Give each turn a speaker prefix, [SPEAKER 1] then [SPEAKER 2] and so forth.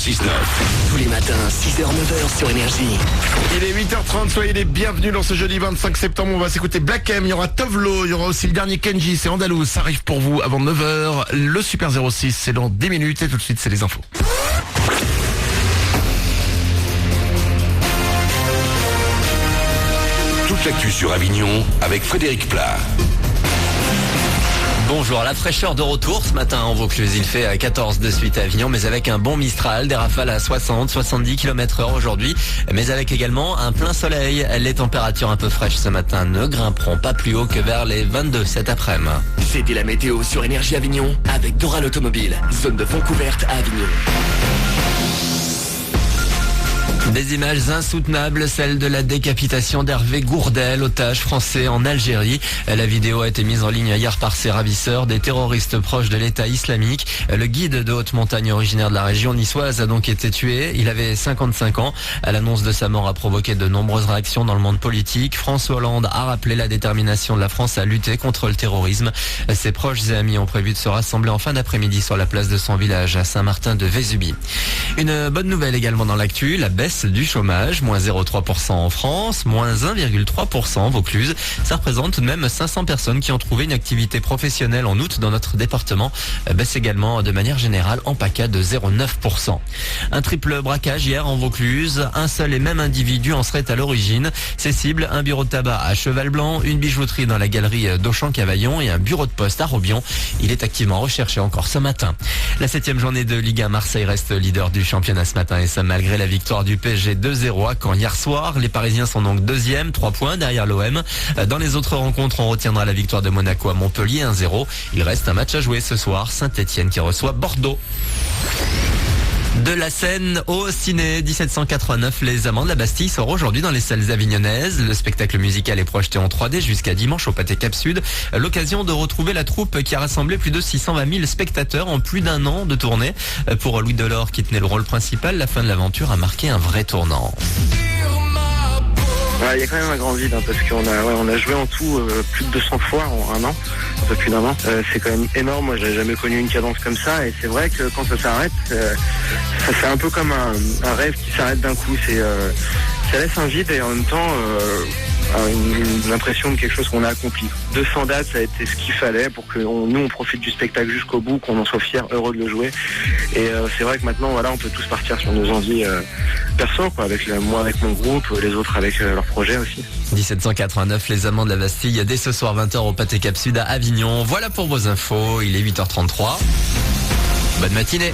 [SPEAKER 1] 106.9.
[SPEAKER 2] Tous les matins, 6h, 9h sur Énergie.
[SPEAKER 3] Il est 8h30, soyez les bienvenus dans ce jeudi 25 septembre. On va s'écouter Black M, il y aura Tovlo, il y aura aussi le dernier Kenji, c'est Andalous. Ça arrive pour vous avant 9h. Le Super 06, c'est dans 10 minutes et tout de suite, c'est les infos.
[SPEAKER 1] Toute l'actu sur Avignon avec Frédéric Plat.
[SPEAKER 4] Bonjour, la fraîcheur de retour ce matin en Vaucluse. Il fait 14 de suite à Avignon, mais avec un bon Mistral, des rafales à 60-70 km/h aujourd'hui, mais avec également un plein soleil. Les températures un peu fraîches ce matin ne grimperont pas plus haut que vers les 22 cet après-midi.
[SPEAKER 2] C'était la météo sur Énergie Avignon avec Doral Automobile, zone de fond couverte à Avignon.
[SPEAKER 4] Des images insoutenables, celle de la décapitation d'Hervé Gourdel, otage français en Algérie. La vidéo a été mise en ligne hier par ses ravisseurs, des terroristes proches de l'État islamique. Le guide de haute montagne originaire de la région niçoise a donc été tué. Il avait 55 ans. L'annonce de sa mort a provoqué de nombreuses réactions dans le monde politique. François Hollande a rappelé la détermination de la France à lutter contre le terrorisme. Ses proches et amis ont prévu de se rassembler en fin d'après-midi sur la place de son village à Saint-Martin-de-Vésubie. Une bonne nouvelle également dans l'actu, la baisse du chômage, moins 0,3% en France, moins 1,3% en Vaucluse. Ça représente tout de même 500 personnes qui ont trouvé une activité professionnelle en août dans notre département. Baisse également de manière générale en PACA de 0,9%. Un triple braquage hier en Vaucluse. Un seul et même individu en serait à l'origine. Ses cibles, un bureau de tabac à Cheval-Blanc, une bijouterie dans la galerie d'Auchan-Cavaillon et un bureau de poste à Robion. Il est activement recherché encore ce matin. La 7e journée de Ligue 1, Marseille reste leader du championnat ce matin et ça malgré la victoire du PSG 2-0 à Caen hier soir. Les Parisiens sont donc deuxième, 3 points derrière l'OM. Dans les autres rencontres, on retiendra la victoire de Monaco à Montpellier 1-0. Il reste un match à jouer ce soir, Saint-Etienne qui reçoit Bordeaux. De la Seine au ciné, 1789, les Amants de la Bastille sort aujourd'hui dans les salles avignonnaises. Le spectacle musical est projeté en 3D jusqu'à dimanche au Pâté Cap Sud. L'occasion de retrouver la troupe qui a rassemblé plus de 620 000 spectateurs en plus d'un an de tournée. Pour Louis Delors qui tenait le rôle principal, la fin de l'aventure a marqué un vrai tournant.
[SPEAKER 5] Il y a quand même un grand vide parce qu'on a joué en tout plus de 200 fois en un an, un peu plus d'un an. C'est quand même énorme, moi j'avais jamais connu une cadence comme ça et c'est vrai que quand ça s'arrête, ça fait un peu comme un rêve qui s'arrête d'un coup. Ça laisse un vide et en même temps une impression de quelque chose qu'on a accompli. 200 dates, ça a été ce qu'il fallait pour que nous on profite du spectacle jusqu'au bout, qu'on en soit fiers, heureux de le jouer. Et c'est vrai que maintenant on peut tous partir sur nos envies perso, quoi, moi avec mon groupe, les autres avec leurs projets aussi.
[SPEAKER 4] 1789, les Amants de la Bastille, dès ce soir 20h au Pâté Cap Sud à Avignon. Voilà pour vos infos, il est 8h33. Bonne matinée.